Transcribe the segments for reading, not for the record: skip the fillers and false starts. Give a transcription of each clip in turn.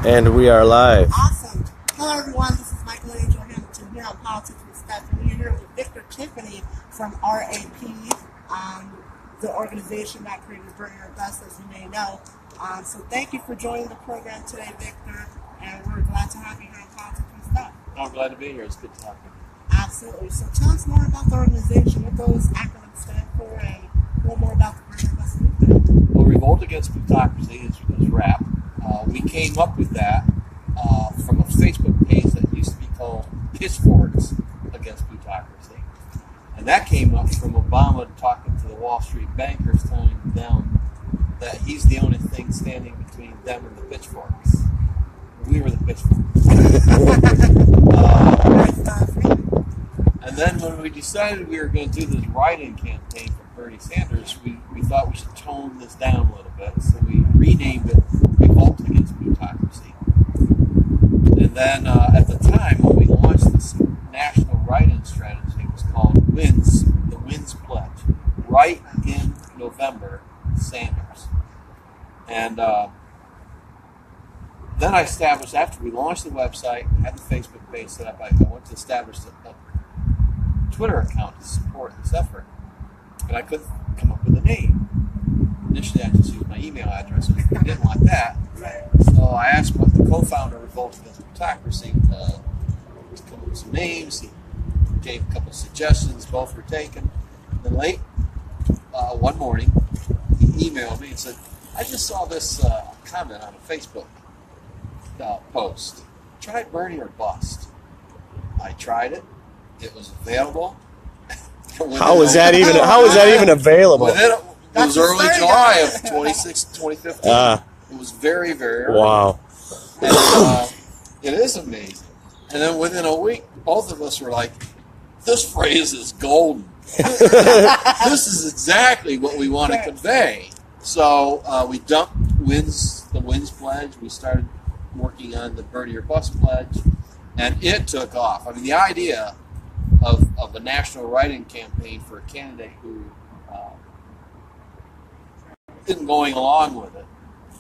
And we are live. Awesome. Hello, everyone. This is Michaelangelo here on Politics with Steph. And we're here with Victor Tiffany from RAP, the organization that created Burn Your Bus, as you may know. So thank you for joining the program today, Victor. And we're glad to have you here on Politics with Steph. I'm glad to be here. It's good to talk to you. Absolutely. So tell us more about the organization, what those acronyms stand for, and a little more about the Burn Your Bus movement. Well, Revolt Against Plutocracy is RAP. We came up with that from a Facebook page that used to be called Pitchforks Against Plutocracy. And that came up from Obama talking to the Wall Street bankers, telling them that he's the only thing standing between them and the pitchforks. We were the pitchforks. And then when we decided we were going to do this write-in campaign for Bernie Sanders, we thought we should tone this down a little bit. So we renamed it Revolt Against Plutocracy. And then at the time, when we launched this national write-in strategy, it was called the WINS Pledge. Write in November, Sanders. And then I established, after we launched the website, had the Facebook page set up, I went to establish a Twitter account to support this effort. And I couldn't come up with a name. Initially, I just used my email address, and I didn't want that. So I asked the co-founder of Revolt Against Plutocracy to come up with some names. He gave a couple of suggestions. Both were taken. Then late one morning, he emailed me and said, I just saw this comment on a Facebook post. Try Bernie or bust. I tried it. It was available. How is that even available? It was early July of 2015. It was very, very early. Wow. And, it is amazing. And then within a week, both of us were like, this phrase is golden. This is exactly what we want to convey. So we dumped the WINS Pledge. We started working on the Burn Your Bus Pledge. And it took off. I mean, the idea of a national write-in campaign for a candidate who isn't going along with it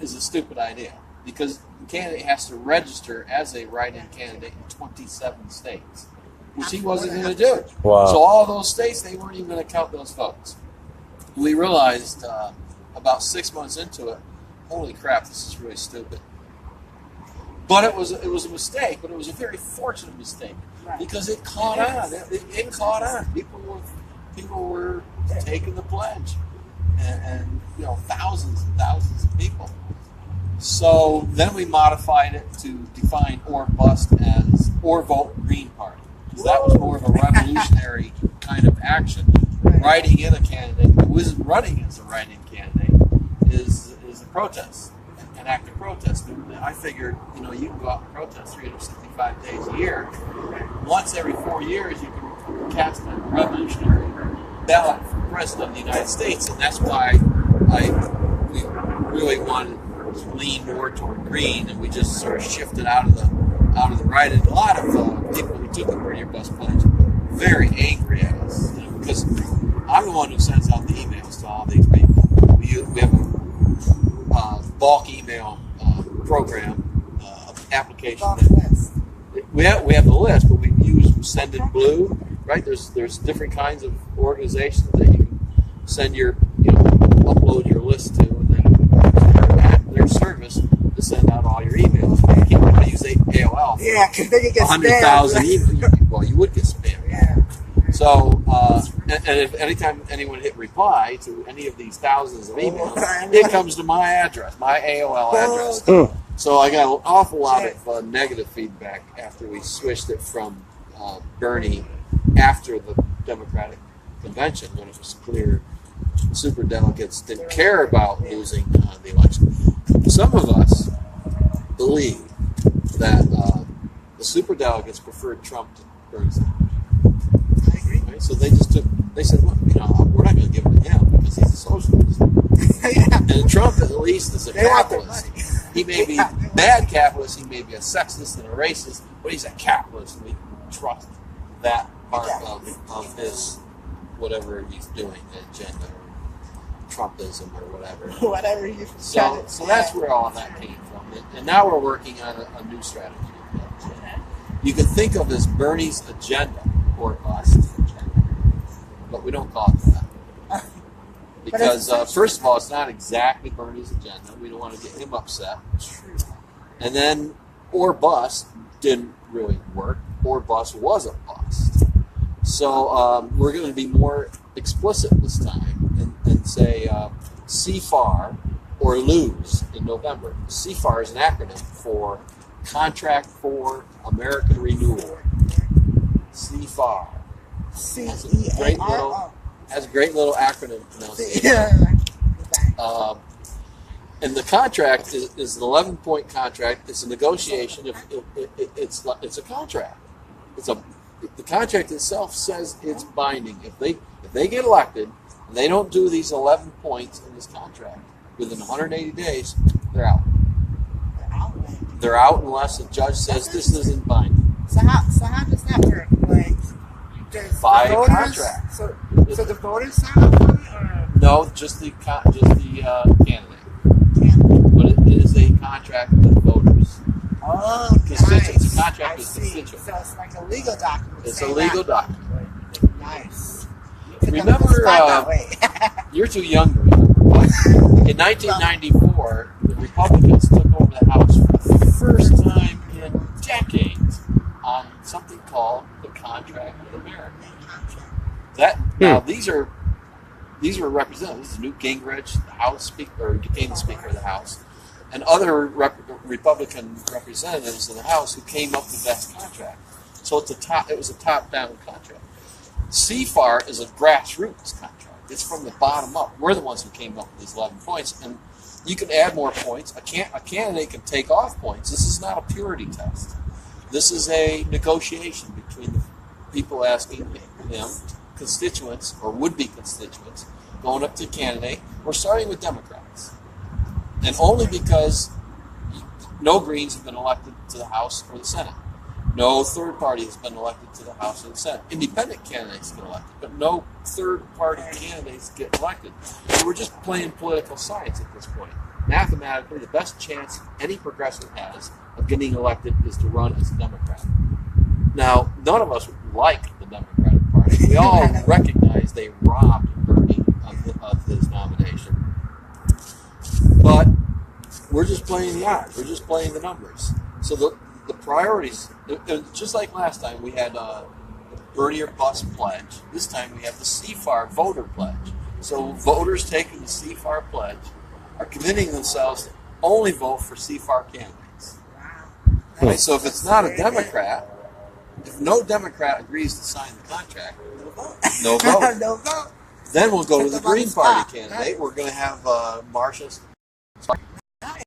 is a stupid idea, because the candidate has to register as a write-in candidate in 27 states, which he wasn't going to do. Wow. So all those states, they weren't even going to count those votes. We realized about 6 months into it, holy crap, this is really stupid. But it was a mistake, but it was a very fortunate mistake, because it caught on. It caught on. People were taking the pledge, and thousands and thousands of people. So then we modified it to define or bust as or vote Green Party, because that was more of a revolutionary kind of action. Writing in a candidate who isn't running as a write-in candidate is a protest. An act of protest. And I figured, you can go out and protest 365 days a year. Once every 4 years, you can cast a revolutionary ballot for president of the United States, and that's why we really wanted to lean more toward green, and we just sort of shifted out of the right. And a lot of people who took the Burn Your Bus Pledge were very angry at us, because I'm the one who sends out the emails to all these people. We have a bulk email program application. We have the list, but we use Send in Blue, right? There's different kinds of organizations that you can send upload your list to, and then at their service to send out all your emails. You can't want to use AOL. Yeah, because then you get 100,000 spam. emails. Well, you would get spam. Yeah. So, and if anytime anyone hit reply to any of these thousands of emails, it comes to my address, my AOL address. So I got an awful lot of negative feedback after we switched it from Bernie after the Democratic convention, when it was clear superdelegates didn't care about losing the election. Some of us believe that the superdelegates preferred Trump to Bernie Sanders. Right? So they said, well, we're not going to give it to him because he's a socialist. And Trump, at least, is a capitalist. He may be a bad capitalist, he may be a sexist and a racist, but he's a capitalist, and we trust that part of his whatever he's doing, agenda, or Trumpism, or whatever. Whatever you So that's where all of that came from. And now we're working on a new strategy. You can think of as Bernie's agenda or bust, but we don't call it that. Because, first of all, it's not exactly Bernie's agenda. We don't want to get him upset. And then, or bust didn't really work. Or bust was a bust. So we're going to be more explicit this time and say CFAR or lose in November. CFAR is an acronym for Contract for American Renewal. CFAR. Has a great little acronym pronunciation. And the contract is an 11-point contract. It's a negotiation. It's a contract. The contract itself says it's binding. If they get elected and they don't do these 11 points in this contract within 180 days, they're out. They're out unless the judge says this isn't binding. So how does that work? Like, by contract. So the voters sign up on it, or no? Just the candidate. But it is a contract with voters. Oh, Constituents. nice. A contract with constituents. So it's like a legal document. It's a legal document. Nice. Remember, you're too young to remember. But in 1994, the Republicans took over the House for the first time in decades on something called the Contract with America. Now these are representatives. Newt Gingrich, the House Speaker, or became the Speaker of the House, and other Republican representatives in the House who came up with that contract. So it was a top-down contract. CFAR is a grassroots contract. It's from the bottom up. We're the ones who came up with these 11 points, and you can add more points. A candidate can take off points. This is not a purity test. This is a negotiation between the people asking them, constituents or would-be constituents, going up to a candidate. We're starting with Democrats. And only because no Greens have been elected to the House or the Senate. No third party has been elected to the House or the Senate. Independent candidates get elected, but no third party candidates get elected. So we're just playing political science at this point. Mathematically, the best chance any progressive has of getting elected is to run as a Democrat. Now, none of us like the Democratic Party. We all recognize they robbed Bernie of his nomination. But we're just playing the odds. We're just playing the numbers. So the priorities, just like last time, we had the Bernie or Bust pledge. This time we have the CFAR voter pledge. So voters taking the CFAR pledge are committing themselves to only vote for CFAR candidates. Right? So if it's not a Democrat, if no Democrat agrees to sign the contract, no vote. No vote. Then we'll go to the Green Party candidate. We're going to have Marcia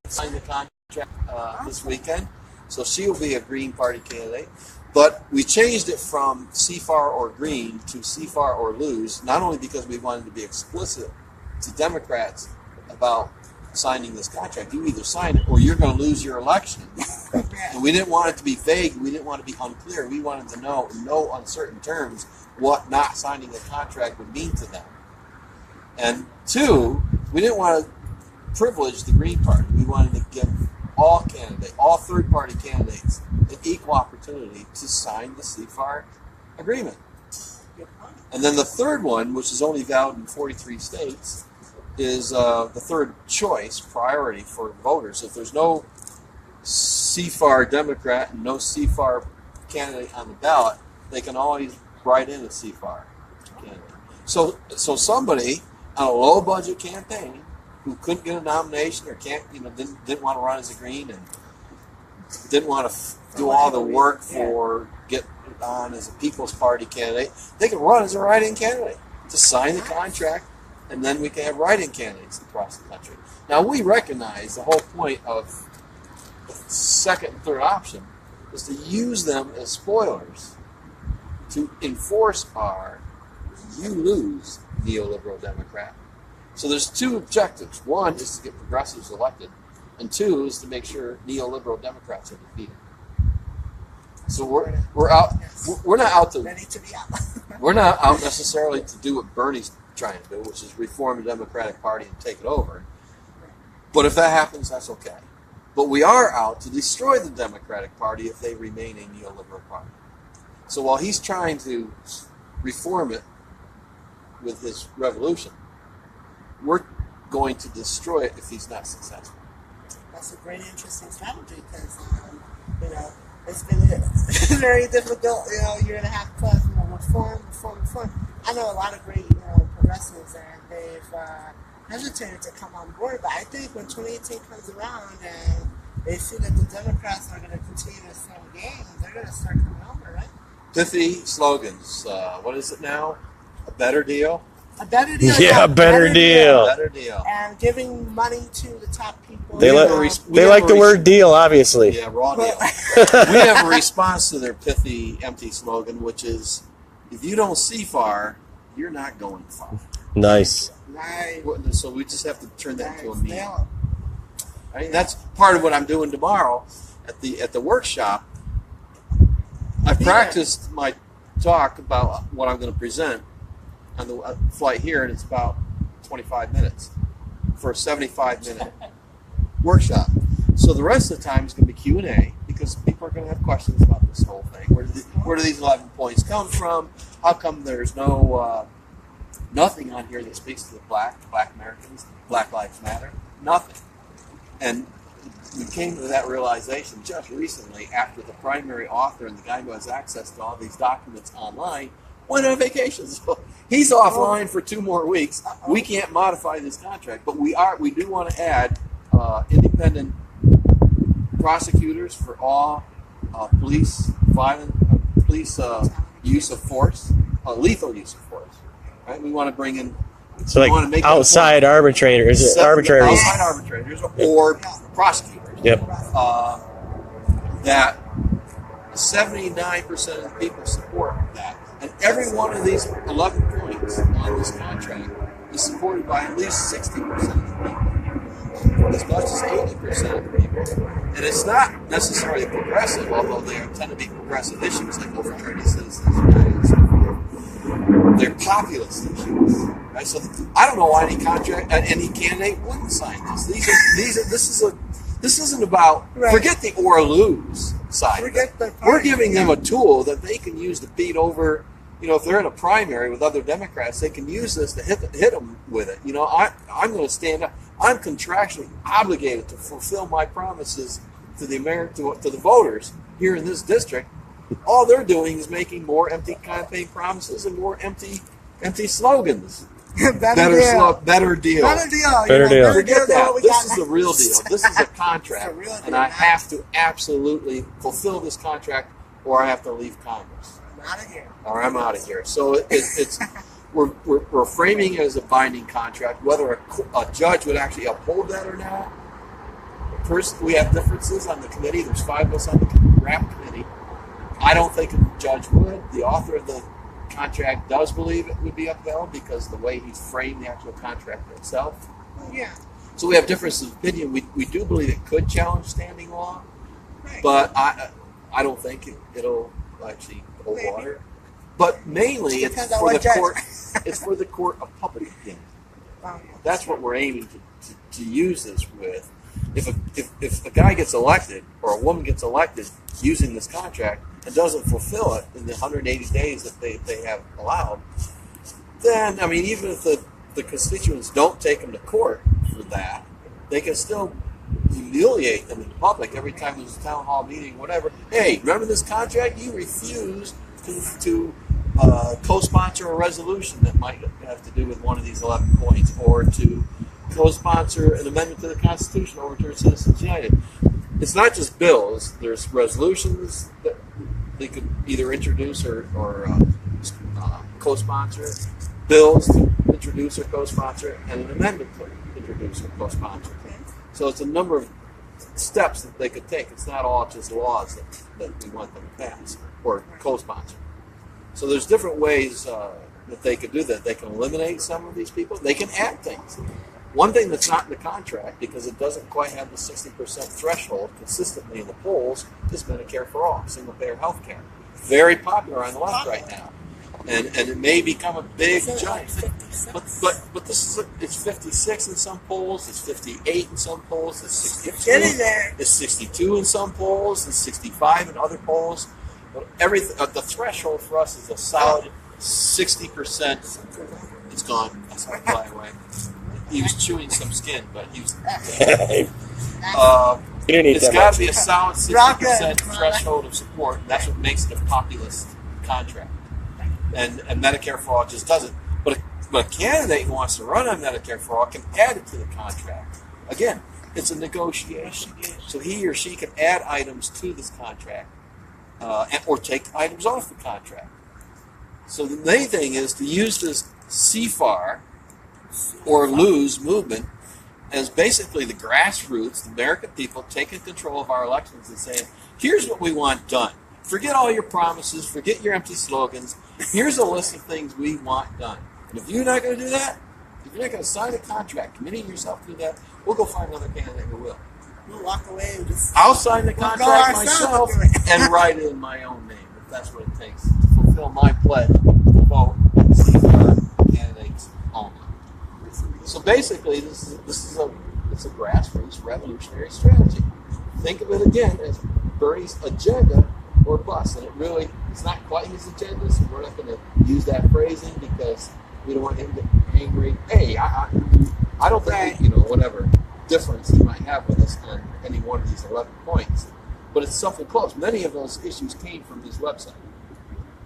sign the contract this weekend. So she will be a Green Party candidate. But we changed it from CFAR or Green to CFAR or lose, not only because we wanted to be explicit to Democrats about signing this contract. You either sign it or you're going to lose your election. And we didn't want it to be vague. We didn't want to be unclear. We wanted to know in no uncertain terms what not signing the contract would mean to them. And two, we didn't want to privilege the Green Party. We wanted to give all third-party candidates an equal opportunity to sign the CFAR agreement. And then the third one, which is only valid in 43 states, is the third choice priority for voters. If there's no CFAR Democrat and no CFAR candidate on the ballot, they can always write in a CFAR candidate. So somebody on a low-budget campaign who couldn't get a nomination or didn't want to run as a Green and didn't want to do all the work for get on as a People's Party candidate, they can run as a write-in candidate to sign the contract, and then we can have write-in candidates across the country. Now, we recognize the whole point of the second and third option is to use them as spoilers to enforce our you lose neoliberal Democrat. So there's two objectives. One is to get progressives elected, and two is to make sure neoliberal Democrats are defeated. So we're out. We're not out to. We're not out necessarily to do what Bernie's trying to do, which is reform the Democratic Party and take it over. But if that happens, that's okay. But we are out to destroy the Democratic Party if they remain a neoliberal party. So while he's trying to reform it with his revolution, we're going to destroy it if he's not successful. That's a great, interesting strategy because, it's been very difficult, year and a half plus, reform. I know a lot of great, progressives, and they've hesitated to come on board, but I think when 2018 comes around and they see that the Democrats are going to continue the same game, they're going to start coming over, right? Pithy slogans. What is it now? A better deal? A better deal. Yeah, a better deal. Better deal. And giving money to the top people. They like the word deal, obviously. Yeah, raw deal. We have a response to their pithy, empty slogan, which is, if you don't see far, you're not going far. Nice. Nice. So we just have to turn that into a meme. I mean, that's part of what I'm doing tomorrow at the workshop. I practiced my talk about what I'm going to present on the flight here, and it's about 25 minutes for a 75-minute workshop. So the rest of the time is going to be Q&A because people are going to have questions about this whole thing. Where do these 11 points come from? How come there's nothing on here that speaks to the black Americans, Black Lives Matter? Nothing. And we came to that realization just recently after the primary author and the guy who has access to all these documents online went on vacation. So he's offline for 2 more weeks. We can't modify this contract, but we do want to add independent prosecutors for all police use of force, lethal use of force. Right? We want to bring in outside arbitrators, outside arbitrators or prosecutors. Yep. That 79% of the people support that. And every one of these 11 points on this contract is supported by at least 60% of the people, as much as 80% of the people. And it's not necessarily progressive, although they tend to be progressive issues like overturning citizens' rights. They're populist issues. Right? So I don't know why any candidate wouldn't sign this. This isn't about forget the or lose side. We're giving them a tool that they can use to beat over. If they're in a primary with other Democrats, they can use this to hit them with it. I'm going to stand up. I'm contractually obligated to fulfill my promises to the to the voters here in this district. All they're doing is making more empty campaign promises and more empty slogans. Better deal. Better deal. Forget that. This is the real deal. This is a contract, and I have to absolutely fulfill this contract, or I have to leave Congress. I'm out of here. So we're framing it as a binding contract. Whether a judge would actually uphold that or not. First, we have differences on the committee. There's 5 of us on the RAP committee. I don't think a judge would. The author of the contract does believe it would be upheld because of the way he's framed the actual contract itself. Yeah. So we have differences of opinion. We do believe it could challenge standing law, but I don't think it'll actually hold water. But mainly it's for the court. It's for the court of public opinion. That's what we're aiming to use this with. If a guy gets elected or a woman gets elected using this contract and doesn't fulfill it in the 180 days that they have allowed, then, even if the constituents don't take them to court for that, they can still humiliate them in public every time there's a town hall meeting, whatever. Hey, remember this contract? You refused to co-sponsor a resolution that might have to do with one of these 11 points, or to co-sponsor an amendment to the Constitution over to Citizens United. It's not just bills. There's resolutions that they could either introduce or co-sponsor, bills to introduce or co-sponsor, and an amendment to introduce or co-sponsor. So it's a number of steps that they could take. It's not all just laws that we want them to pass or co-sponsor. So there's different ways that they could do that. They can eliminate some of these people. They can add things. One thing that's not in the contract, because it doesn't quite have the 60% threshold consistently in the polls, is Medicare for all, single-payer health care. Very popular on the left right now. and it may become a big Is it like giant. 56? But this is it's 56 in some polls, it's 58 in some polls, it's 62. Getting there. It's 62 in some polls, it's 65 in other polls. But everything the threshold for us is a solid 60%. It's gone. That's how fly away. He was chewing some skin, but he was. You didn't eat It's that got much. to be a solid 60% threshold of support. And that's what makes it a populist contract. And Medicare for All just doesn't. But a candidate who wants to run on Medicare for All can add it to the contract. Again, it's a negotiation. So he or she can add items to this contract or take items off the contract. So the main thing is to use this CFAR or lose movement as basically the grassroots, the American people taking control of our elections and saying, here's what we want done. Forget all your promises, forget your empty slogans. Here's a list of things we want done. And if you're not going to do that, if you're not going to sign a contract committing yourself to do that, we'll go find another candidate who will. We'll walk away and just... I'll sign the contract myself and write it in my own name, if that's what it takes to fulfill my pledge to vote CFAR candidates only. So basically, this is a grassroots revolutionary strategy. Think of it again as Bernie's agenda or bust, and it's not quite his agenda. So we're not going to use that phrasing because we don't want him to get angry. Hey, I don't think whatever difference he might have with us on any one of these 11 points, but it's something close. Many of those issues came from his website,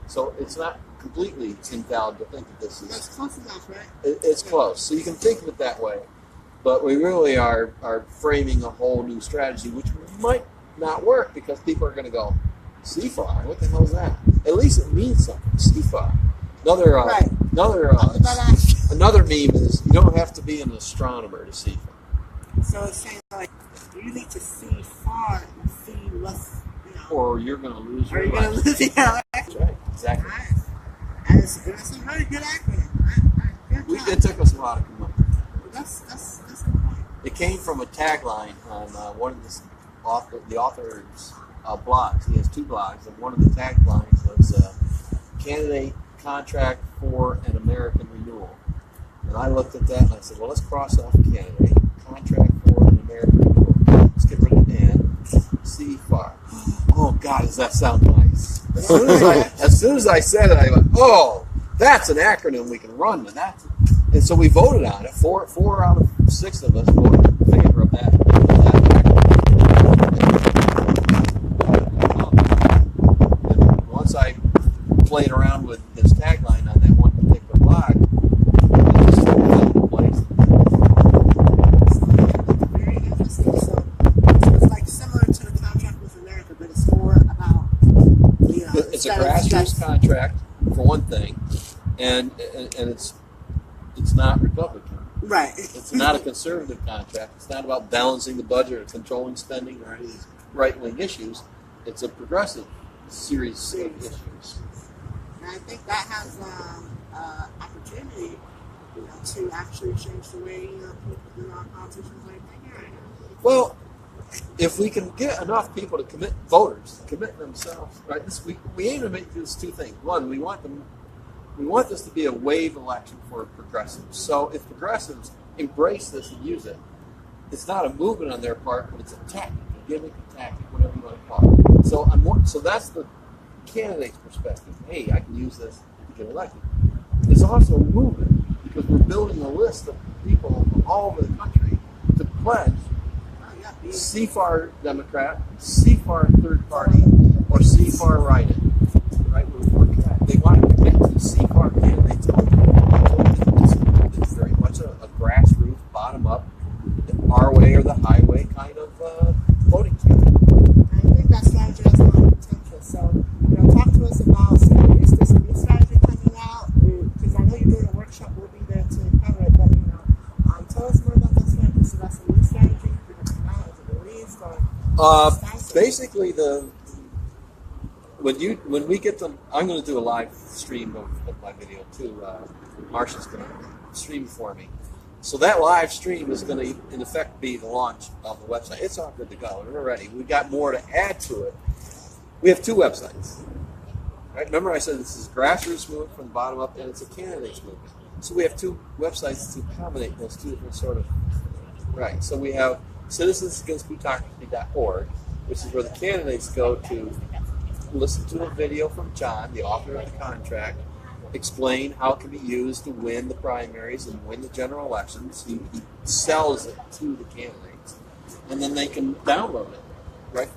so it's not completely invalid to think that this is... That's close enough, right? It's close. So you can think of it that way. But we really are framing a whole new strategy, which might not work because people are going to go, CFAR? What the hell is that? At least it means something. CFAR. Another meme is you don't have to be an astronomer to see FAR. So it's saying like you need to see far and see less, or you're going to lose or your you're going to lose. Yeah, that's right. Exactly. Right. And it's a very good acronym. Good job. It took us a while to come up with that. That's the point. It came from a tagline on one of the author's blogs. He has two blogs, and one of the taglines was candidate contract for an American renewal. And I looked at that and I said, well, let's cross off candidate contract for an American renewal. Let's get rid of and CFAR. Oh God, does that sound nice? As soon as I said it, I went, oh, that's an acronym we can run with. And so we voted on it. Four out of 6 of us voted in favor of that acronym. And once I played around with his tagline on that one particular blog, it just fell into place. Very interesting. So it's like similar to the contract with America, but it's more about it's a grassroots contract for one thing, and it's not Republican. Right. It's not a conservative contract. It's not about balancing the budget or controlling spending or any of these right-wing issues. It's a progressive series of issues. And I think that has opportunity, to actually change the way people, politicians like that. Well, if we can get enough people to commit, voters to commit themselves, right? We aim to make this two things. One, we want this to be a wave election for progressives. So if progressives embrace this and use it, it's not a movement on their part, but it's a tactic, a gimmick, a tactic, whatever you want to call it. So that's the candidate's perspective. Hey, I can use this to get elected. It's also a movement because we're building a list of people from all over the country to pledge CFAR Democrat, CFAR third party, or CFAR write-in. Right? They want to commit to CFAR candidates. It's very much a grassroots, bottom-up, our way or the highway kind of voting campaign. I think that strategy has a lot of potential. So, talk to us about, is this a new strategy coming out? Because I know you're doing a workshop, we'll be there to cover it, but, tell us more about that strategy. So that's a new strategy, is it out, is it released, or... Basically, when we get them, I'm going to do a live stream of my video too. Marsha's going to stream for me. So that live stream is going to, in effect, be the launch of the website. It's all good to go. We're ready. We've got more to add to it. We have 2 websites. Right? Remember I said this is a grassroots movement from the bottom up, and it's a candidates movement. So we have two websites to accommodate those two different sort of, right. So we have Citizens Against Plutocracy.org, which is where the candidates go to listen to a video from John, the author of the contract, explain how it can be used to win the primaries and win the general elections. He sells it to the candidates, and then they can download it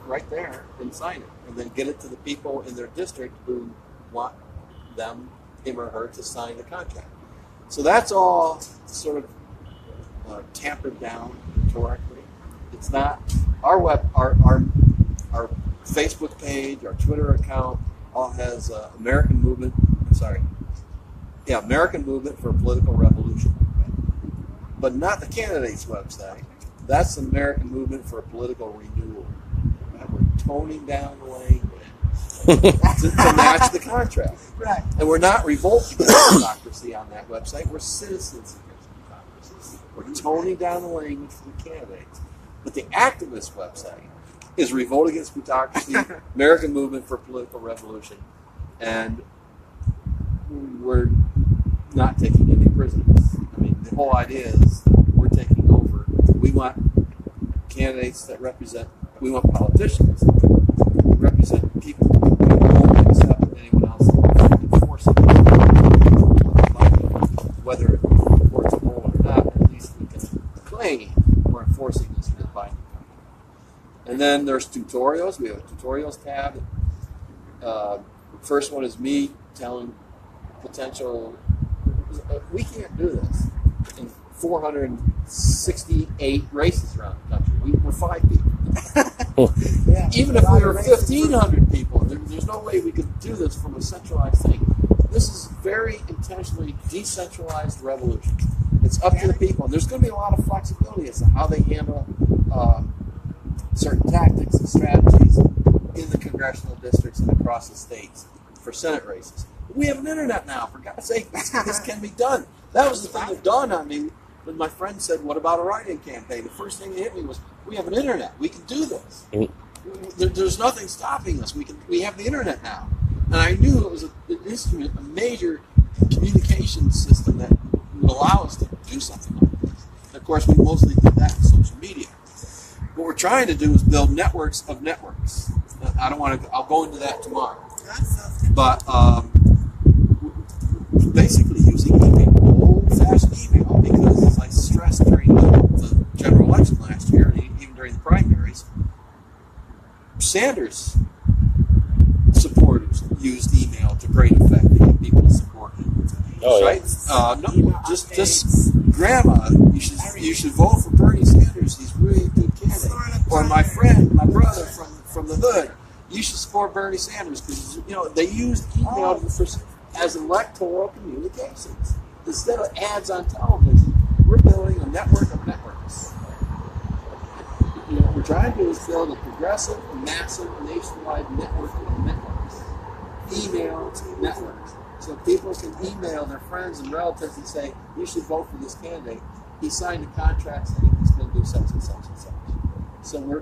right there and sign it, and then get it to the people in their district who want him or her to sign the contract. So that's all sort of tampered down rhetorically. It's not our our Facebook page, our Twitter account all has American Movement for Political Revolution, but not the candidates' website. That's the American Movement for Political Renewal. Right? We're toning down the language to match the contract. Right. And we're not revolting against plutocracy on that website. We're citizens against plutocracy. We're toning down the language for the candidates. But the activist website is Revolt Against Plutocracy, American Movement for Political Revolution, and we're not taking any prisoners. I mean, the whole idea is we're taking over. We want candidates that represent, we want politicians that represent people who won't accept anyone else enforcing whether it reports a role or not, at least we can claim we're enforcing this in a binding contract. And then there's tutorials. We have a tutorials tab. First one is me telling potential, we can't do this in 468 races around the country. We're 5 people. Yeah. Even if we were 1,500 people, there's no way we could do this from a centralized thing. This is very intentionally decentralized revolution. It's up to the people. And there's going to be a lot of flexibility as to how they handle certain tactics and strategies in the congressional districts and across the states for Senate races. We have an internet now, for God's sake. This can be done. That was the thing that dawned on me when my friend said, "What about a write-in campaign?" The first thing that hit me was, we have an internet. We can do this. There's nothing stopping us. We have the internet now. And I knew it was an instrument, a major communication system that would allow us to do something like this. And of course, we mostly did that in social media. What we're trying to do is build networks of networks. I don't want to. I'll go into that tomorrow. But basically using email, old-fashioned email, because as I stressed during the general election last year, and even during the primaries, Sanders supporters used email to great effect to get people to support him. Oh, right? No, just grandma, you should vote for Bernie Sanders. He's really a good candidate. Or my friend, my brother from the hood, you should support Bernie Sanders, because they used email as electoral communications instead of ads on television. We're building a network of networks. What we're trying to do is build a progressive, massive, nationwide network of networks. Email networks. So people can email their friends and relatives and say, "You should vote for this candidate. He signed a contract saying he's going to do such and such and such." So we're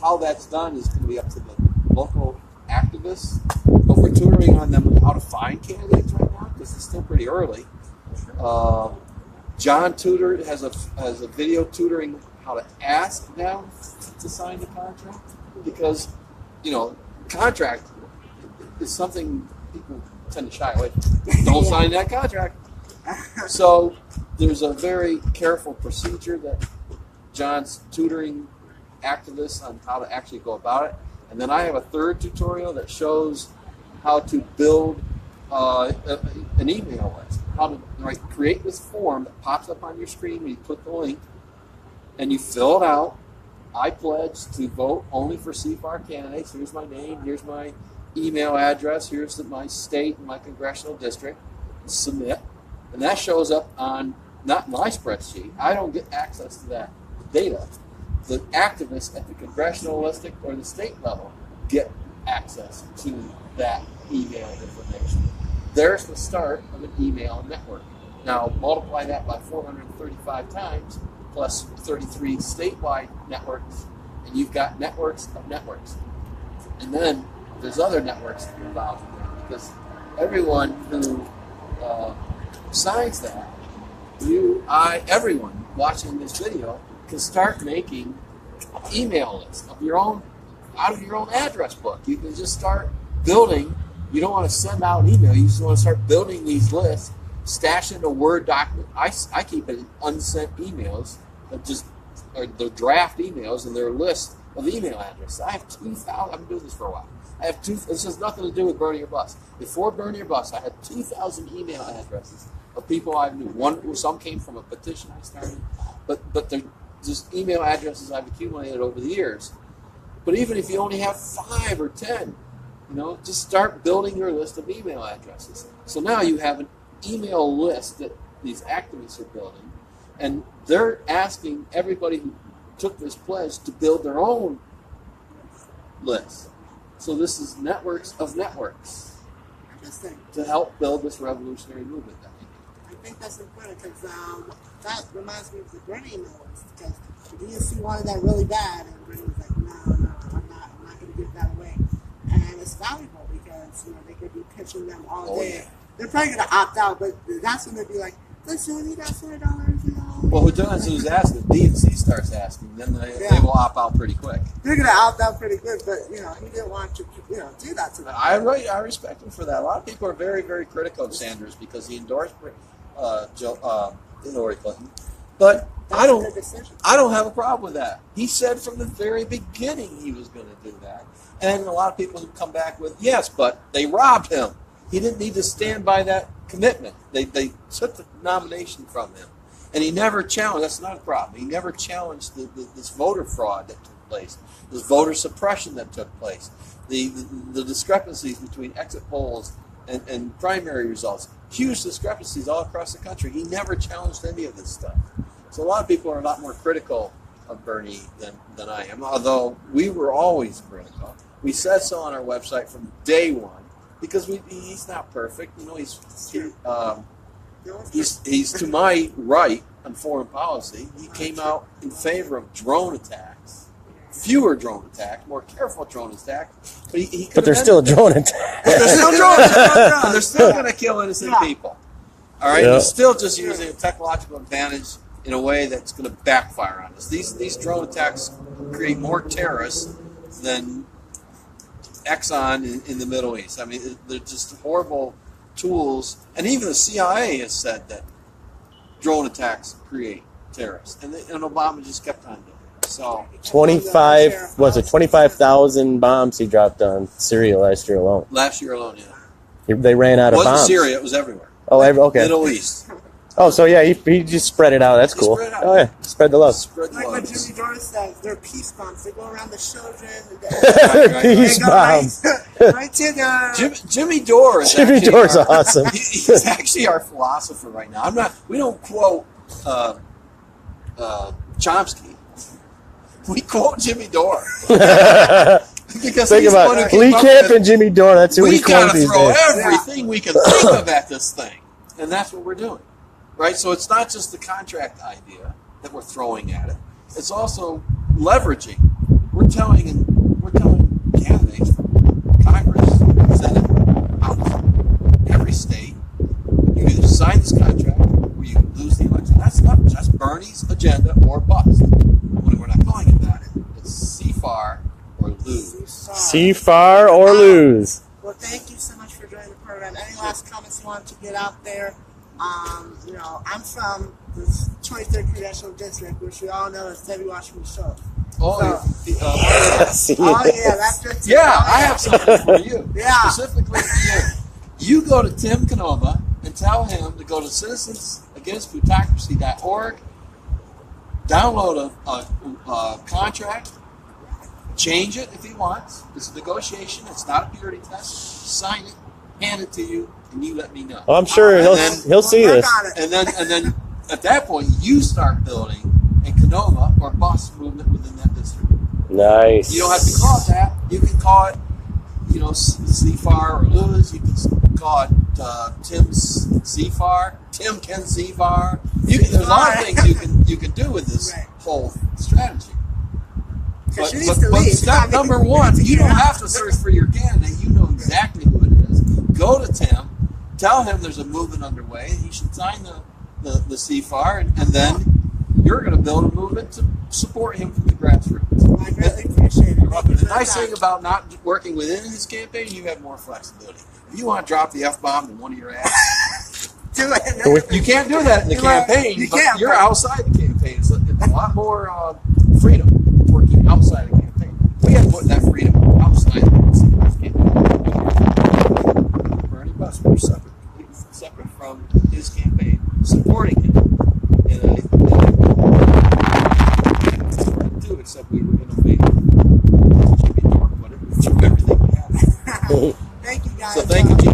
how that's done is going to be up to the local activists, but we're tutoring on them how to find candidates right now because it's still pretty early. John Tudor has a video tutoring how to ask them to sign the contract, because contract is something people tend to shy away from. Don't sign that contract. So there's a very careful procedure that John's tutoring activists on how to actually go about it. And then I have a third tutorial that shows how to build an email list, how to create this form that pops up on your screen when you click the link, and you fill it out. I pledge to vote only for CFAR candidates. Here's my name. Here's my email address. Here's my state and my congressional district. Submit. And that shows up on, not my spreadsheet. I don't get access to that data. The activists at the congressional district or the state level get access to that email information. There's the start of an email network. Now multiply that by 435 times, plus 33 statewide networks, and you've got networks of networks. And then there's other networks involved in there, because everyone who signs that, everyone watching this video can start making email lists of your own, out of your own address book. You can just start building. You don't want to send out an email. You just want to start building these lists, stash in a Word document. I keep it in unsent emails, or the draft emails, and their list of email addresses. I have 2,000. I've been doing this for a while. I have this has nothing to do with Burning Your Bus. Before Burning Your Bus, I had 2,000 email addresses of people I knew. Some came from a petition I started, but they're just email addresses I've accumulated over the years. But even if you only have 5 or 10, just start building your list of email addresses. So now you have an email list that these activists are building, and they're asking everybody who took this pledge to build their own list. So this is networks of networks to help build this revolutionary movement. I think that's important, because that reminds me of the Bernie email list, because the DNC wanted that really bad, and Bernie was like, no, I'm not going to give that away. And it's valuable because they could be pitching them all day. Yeah. They're probably going to opt out, but that's when they'd be like, listen, we need that $4, Well, who's asking? DNC starts asking, then they will opt out pretty quick. They're going to opt out pretty quick, but he didn't want to do that to them. I respect him for that. A lot of people are very, very critical of Sanders because he endorsed Hillary Clinton, but I don't have a problem with that. He said from the very beginning he was going to do that, and a lot of people have come back with yes, but they robbed him. He didn't need to stand by that commitment. They took the nomination from him, and he never challenged. That's not a problem. He never challenged this voter fraud that took place, this voter suppression that took place, the discrepancies between exit polls and primary results, huge discrepancies all across the country. He never challenged any of this stuff. So a lot of people are a lot more critical of Bernie than I am, although we were always critical. We said so on our website from day one, because he's not perfect. He's to my right on foreign policy. He came out in favor of drone attacks, fewer drone attacks, more careful drone attacks. But there's still a drone attack. But there's still drone attacks. They're still going to kill innocent people. All right, they're still just using a technological advantage in a way that's going to backfire on us. These drone attacks create more terrorists than Exxon in the Middle East. I mean, they're just horrible tools. And even the CIA has said that drone attacks create terrorists. And Obama just kept on doing it. So 25,000 bombs he dropped on Syria last year alone. Last year alone, yeah. They ran out of bombs. It wasn't Syria, it was everywhere. Oh, okay. Middle East. Oh, so yeah, he just spread it out. That's cool. Oh yeah, spread the love. Like what Jimmy Dore says, they're peace bombs. They go around the children. Peace bombs. Right to the Jimmy Dore. Jimmy Dore's awesome. He's actually our philosopher right now. We don't quote Chomsky. We quote Jimmy Dore. Because think about it. Lee Camp and Jimmy Dore. That's who we quote these days. We got to throw everything we can think of at this thing, and that's what we're doing. Right, so it's not just the contract idea that we're throwing at it. It's also leveraging. We're telling candidates from Congress, Senate, House, every state, you either sign this contract or you lose the election. That's not just Bernie's agenda or bust. When we're not calling it that, it's CFAR or lose. CFAR or lose. Well, thank you so much for joining the program. Any last comments you want to get out there? I'm from the 23rd Congressional District, which we all know is Debbie Washington Show. That's just I have something for you. Specifically for you. You go to Tim Canova and tell him to go to citizensagainstplutocracy.org, download a contract, change it if he wants. It's a negotiation. It's not a purity test. Sign it, hand it to you, and you let me know. Oh, I'm sure he'll see this. And then at that point, you start building a Canova or bus movement within that district. Nice. You don't have to call it that. You can call it, CFAR or lose. You can call it Tim's CFAR. Tim can CFAR. There's a lot of things you can do with this whole strategy. But, She needs to leave. step number one, you don't have to search for your candidate. You know exactly who it is. Go to Tim, tell him there's a movement underway. He should sign the CFAR, and then you're going to build a movement to support him from the grassroots. I greatly appreciate it. The nice thing about not working within his campaign, you have more flexibility. If you want to drop the F-bomb to one of your ads, Do it. you can't do that in the campaign, You but can't, you're but- outside the campaign. It's a lot more freedom working outside the campaign. We have to put that freedom outside the campaign. Bernie Buss, we're separate from his campaign, supporting him. And I do, except we were going to make Jimmy Dore, whatever, through everything we have. Thank you, guys. So thank you, Jimmy.